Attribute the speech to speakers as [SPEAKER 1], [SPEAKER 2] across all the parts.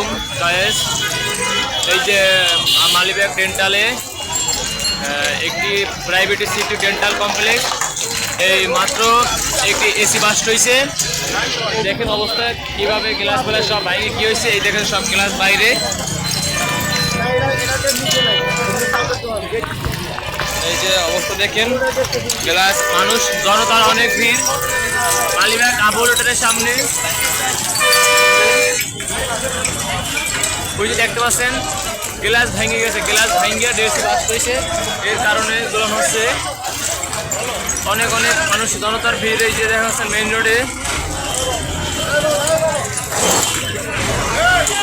[SPEAKER 1] আলাইকুম গায়েস। এই যে মালিবাগ ডেন্টালে একটি প্রাইভেট সিটি ডেন্টাল কমপ্লেক্স এই মাত্র একটি এসি বাস্ট হয়েছে। দেখেন অবস্থা কীভাবে গ্লাস ফেলাস সব বাইরে কী হয়েছে। এই দেখেন সব গ্লাস বাইরে। এই যে অবস্থা দেখেন গ্লাস, মানুষ জনতার অনেক ভিড় মালিবাগ আবুল হোটেলের সামনে। ওই যে দেখতে পাচ্ছেন গ্লাস ভেঙে গেছে, গ্লাস ভেঙে ডেসি বাস্ট হয়েছে। এর কারণে দোলন হচ্ছে, অনেক অনেক মানুষ জনতার ভিড়। এই যে দেখা যাচ্ছে মেইন রোডে,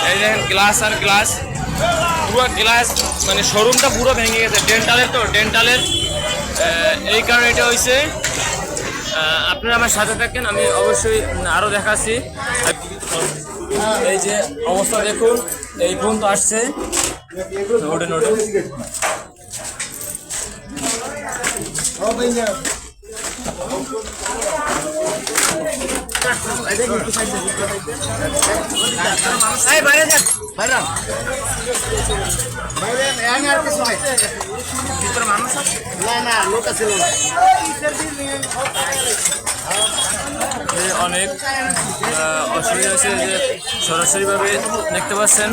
[SPEAKER 1] এই দেখেন গ্লাস আর গ্লাস, পুরো গ্লাস মানে শোরুমটা পুরো ভেঙে গেছে ডেন্টালের। তো ডেন্টালের এই কারণে এটা হয়েছে। আপনারা আমার সাথে থাকেন, আমি অবশ্যই আরও দেখাচ্ছি। এই যে অবস্থা দেখুন, এই ফোন তো আসছে নোটে নোটে। অনেক অসুবিধা হয়েছে, যে সরাসরিভাবে দেখতে পাচ্ছেন।